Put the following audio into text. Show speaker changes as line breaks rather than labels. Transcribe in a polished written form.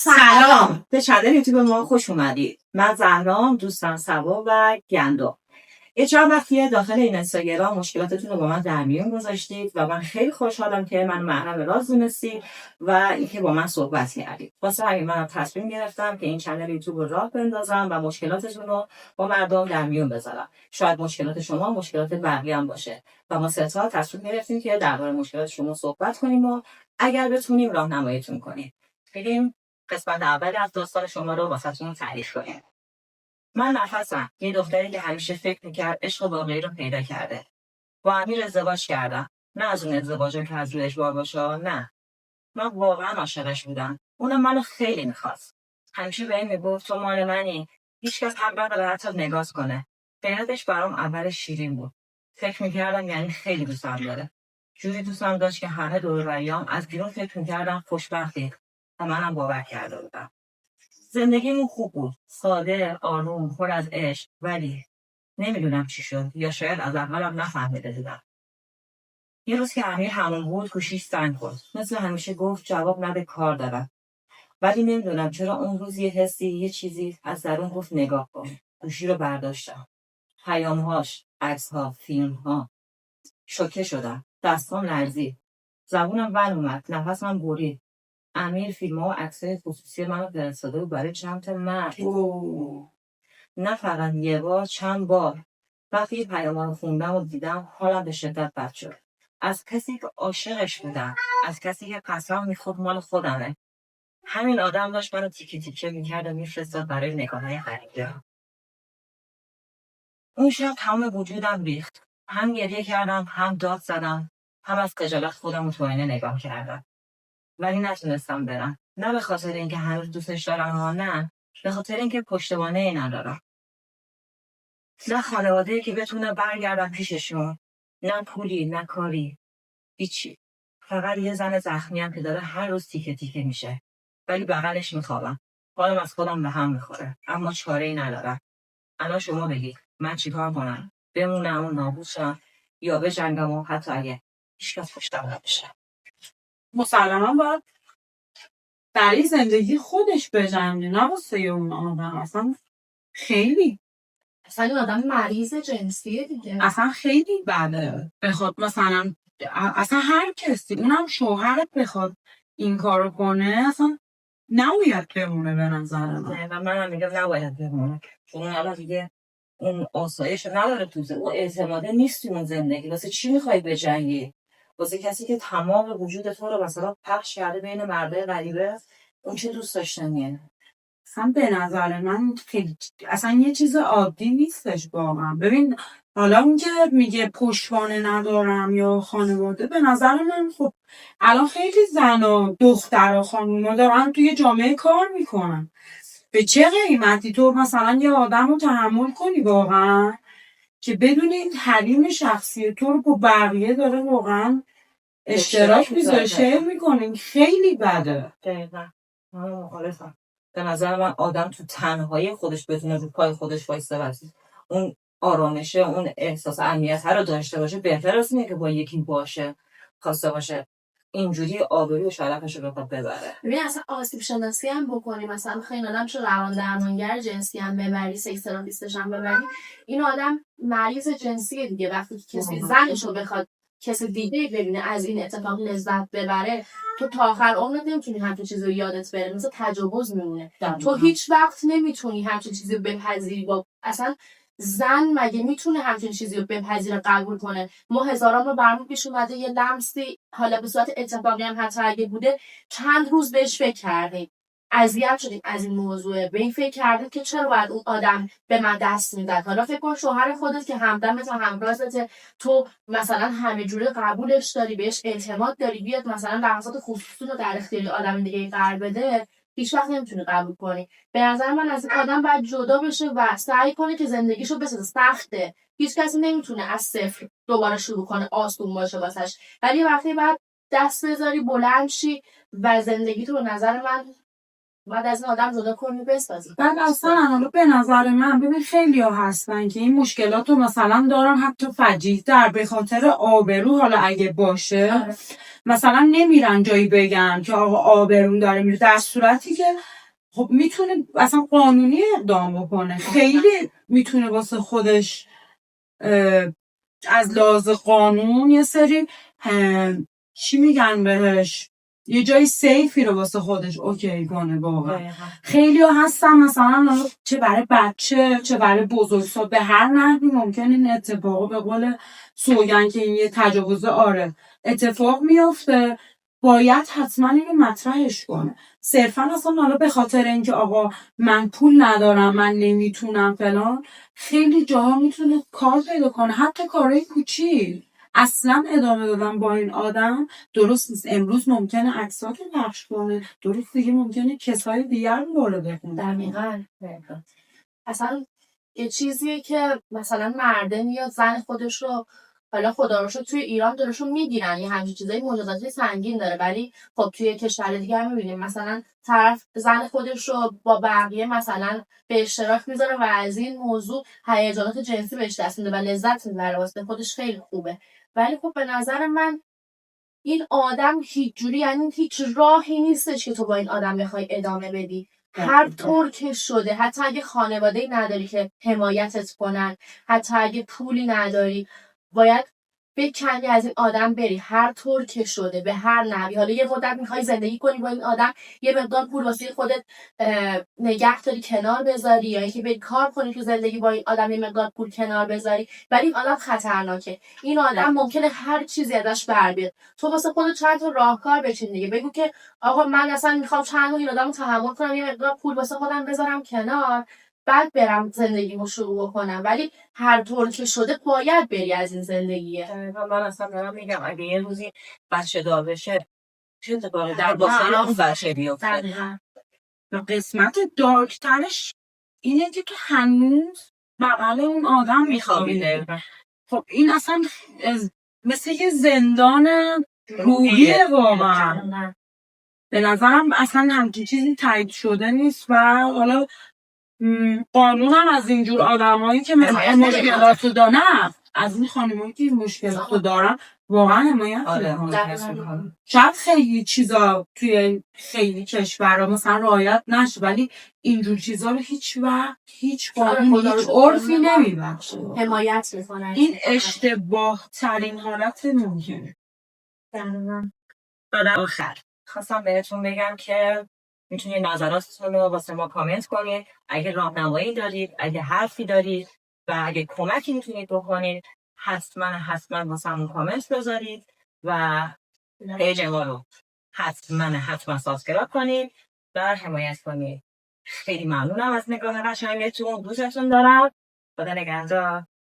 سلام به چنل یوتیوب ما خوش اومدید. من زهرام، دوستم سبا و گندو. یه چند وقتیه داخل این اینستاگرام مشکلاتتون رو با من در میون گذاشتید و من خیلی خوشحالم که من محرم راز دونستید و اینکه با من صحبت کردید. واسه همین من تصمیم گرفتم که این چنل یوتیوب رو راه بندازم و مشکلاتتون رو با مردم در میون بذارم. شاید مشکلات شما مشکلات بقیه هم باشه و ما سه تا تصمیم گرفتیم که درباره مشکلات شما صحبت کنیم و اگر بتونیم راهنماییتون کنیم. بریم قسمت اول از داستان شما رو واسهتون تعریف کنیم. من نفسم، یه دختری که همیشه فکر میکرد عشق واقعی رو پیدا کرده. با امیر ازدواج کردم. نه از اون ازدواجم که از روی اجبار باشه، نه. من واقعا عاشقش بودم. اونم منو خیلی میخواست. همیشه به این میگفت تو مال منی. هیچکس حق نداره حتی نگاه کنه. قیادش برام اول شیرین بود. فکر میکردم یعنی خیلی دوستم داره. جوری دوستم داشت که همه دور و بریام از بیرون فکر میکردم خوشبختی. و منم باور کرده بودم. زندگیمون خوب بود. ساده، آروم، پر از عشق. ولی نمیدونم چی شد. یا شاید از اولم نفهمیده بودم. یه روز که امیر همون بود گوشیش زنگ خورد. مثل همیشه گفت جواب نده کار دارم. ولی نمیدونم چرا اون روز یه حسی، یه چیزی از درون گفت نگاه کن. گوشی رو برداشتم. پیامهاش، عکس‌ها، فیلم‌ها. شوکه شدم. دستام لرزید. زبونم ول اومد. نفسم برید. امیر فیلم‌ها و عکسای خصوصی منو فرستاده بود برای چند تا مرد. نه فقط یه بار، چند بار. وقتی پیاما رو خوندم و دیدم حالم به شدت بد شد. از کسی که عاشقش بودم. از کسی که قسم میخورد مال خودمه. همین آدم داشت منو تیکه تیکه میکرد و میفرستاد برای نگاه‌های غریبه. اون شب تمام وجودم ریخت. هم گریه کردم، هم داد زدم، هم از خجالت خودم رو تو آینه نگاه کردم. ولی نتونستم برم. نه به خاطر اینکه هنوز دوستش دارم ها، نه. به خاطر اینکه پشتوانه ای ندارم. نه خانواده‌ای که بتونه برگردم پیششون. نه پولی، نه کاری. هیچی. فقط یه زن زخمیم که داره هر روز تیکه تیکه میشه. ولی بغلش میخوابم. حالم از خودم به هم میخوره. اما چاره‌ای ندارم. الان شما بگید. من چیکار کنم؟ بمونم و نابود شم یا بجنگم و حتی اگه هیچکس پشتم نباشه.
مسلما باید برای زندگی خودش بجنگه، نه واسه اون آدم. اصلا خیلی
این آدم مریض جنسیه دیگه.
اصلا خیلی بده بخواد مثلا اصلا هر کسی، اونم شوهرت، بخواد این کارو کنه اصلا نباید بمونه به نظر من.
و منم میگم نباید بمونه. چون الان دیگه اون آسایش نداره تو زندگی. اون اعتماده نیست تو اون زندگی. واسه چی میخوای بجنگی؟ واسه کسی که تمام وجود تو رو مثلا پخش کرده بین مردای غریبه. اون چه دوست داشتنیه؟
اصلا به نظر من خیلی اصلا یه چیز عادی نیستش واقعا. ببین حالا اون که میگه پشتوانه ندارم یا خانواده، به نظر من خب الان خیلی زن و دختر و خانوما دارن توی جامعه کار میکنن. به چه قیمتی تو مثلا یه آدم رو تحمل کنی واقعا که بدون این حریم شخصی تو رو با بقیه داره واقعا اشتراک میذاره، شیر میکنین. خیلی بده.
دقیقا. مخالفم. به نظر من آدم تو تنهایی خودش بتونه رو پای خودش وایسته باشه. اون آرامشه، اون احساس امنیت رو داشته باشه بهتر از اینه که با یکی باشه، خواسته باشه اینجوری آبروی و شرفش رو بخواد ببره.
ببین اصلا آسیب شناسی هم بکنی، مثلا خیلی آدم چه روان درمانگر جنسی هم ببری، سکس تراپیستش هم ببری، این آدم مریض جنسیه دیگه. وقتی که کسی زنش رو بخواد کسی دیگه ببینه از این اتفاق لذت ببره، تو تا آخر عمرت نمیتونی همچین چیزی رو یادت بره، مثل تجاوز میمونه. تو هیچ وقت نمیتونی همچین چیزی رو بپذیری. با اصلا زن مگه میتونه همچین چیزی رو بپذیره، قبول کنه؟ ما هزاران رو برمون پیش اومده یه لمسی، حالا به صورت اتفاقی هم حتی اگه بوده، چند روز بهش فکر کردیم، اذیت شدیم از این موضوع، به این فکر کردیم که چرا باید اون آدم به من دست میداد. حالا فکر کن شوهر خودت که همدمت و همرازته، تو مثلا همه جوره قبولش داری، بهش اعتماد داری، بیاد مثلا لحظات خصوصی رو در اختیار آدم دیگه قرار بده، هیچ وقت نمیتونی قبول کنی. به نظر من از این آدم باید جدا بشه و سعی کنه که زندگیشو بسازه. سخته، هیچ کسی نمیتونه از صفر دوباره شروع کنه آسون باشه واسش، ولی وقتی بعد دست بذاری بلند شی و زندگی تو به نظر من بعد از این آدم جدا کنی بسازی.
بعد اصلا حالا به نظر من ببین خیلی ها هستن که این مشکلات رو مثلا دارن حتی فجیع‌تر به خاطر آبرو، حالا اگه باشه مثلا نمیرن جایی بگن که آقا آبرون داره میره، در صورتی که خب میتونه اصلا قانونی اقدام بکنه، خیلی میتونه واسه خودش از لحاظ قانون یه سری چی میگن بهش، یه جای سیفی رو واسه خودش اوکی کنه. واقعا خیلی ها هستن مثلا چه برای بچه چه برای بزرگسال به هر نحوی ممکن این اتفاق، به قول سوگن که این یه تجاوز اتفاق میفته، باید حتما اینو مطرحش کنه. صرفا اصلا حالا به خاطر اینکه آقا من پول ندارم من نمیتونم فلان، خیلی جاها میتونه کار پیدا کنه، حتی کارهای کوچیک. اصلا ادامه دادن با این آدم درست نیست. امروز ممکنه عکساتو پخش کنه، درست دیگه ممکنه کسای دیگر رو بخونه.
دقیقاً. اصلا یه چیزیه که مثلا مرده میاد زن خودش رو، حالا خدا رو شکر توی ایران دارشون میگیرن، یه همچین چیزای مجازات سنگین داره، ولی خب توی کشور دیگه هم میبینیم مثلا طرف زن خودش رو با بقیه مثلا به اشتراک میذاره و از این موضوع هیجانات جنسی بهش دست میده و لذت میبره، واسه خودش خیلی خوبه. ولی خب به نظر من این آدم هیچ جوری، یعنی هیچ راهی نیستش که تو با این آدم بخوای ادامه بدی. هر طور که شده، حتی اگه خانواده‌ای نداری که حمایتت کنن، حتی اگه پولی نداری، باید بکنی از این آدم بری. هر طور که شده به هر نحوی، حالا یه مدت میخوای زندگی کنی با این آدم، یه مقدار پول واسه خودت نگه داری کنار بذاری، یا اینکه بری کار کنی تو زندگی با این آدم یه مقدار پول کنار بذاری، ولی این آدم خطرناکه. این آدم ممکنه هر چیزی ازش بر بیاد. تو واسه خودت چند تا راهکار بچین دیگه، بگو که آقا من اصلا میخوام چند ماه این آدمو تحمل کنم، یه مقدار پول واسه خودم بذارم کنار، بعد برم زندگیمو شروع کنم. ولی هر طور که شده باید بری از این زندگیه.
من اصلا دارم میگم اگه یه روزی بچه دار بشه چه اتفاقی در باستان اون بچه بیفته.
قسمت دارکترش اینه که هنوز بغل اون آدم میخوابیده. خب این اصلا مثل یه زندان روحیه واقعا. به نظرم اصلا همچین چیزی تایید شده نیست و حالا قانون هم از اینجور آدمایی که مثلا مشکلات رو دارن، از این خانمایی که مشکلات رو دارن واقعا حمایت کنه. شاید خیلی چیزا توی خیلی کشورها مثلا رعایت نشه، ولی اینجور چیزا رو هیچ وقت هیچ قانون هیچ عرفی نمیبخشه،
حمایت میکنن.
این اشتباه ترین حالت ممکنه.
بعد آخر خواستم بهتون بگم که میتونید نظراتتون رو واسه ما کامنت کنید. اگه راهنمایی دارید، اگه حرفی دارید و اگه کمکی میتونید بکنید، حتما واسه همون کامنت بذارید و پیج ما رو حتما سابسکرایب کنید و حمایت کنید. خیلی ممنونم از نگاه قشنگتون. دوستتون دارم. خدا نگهدار.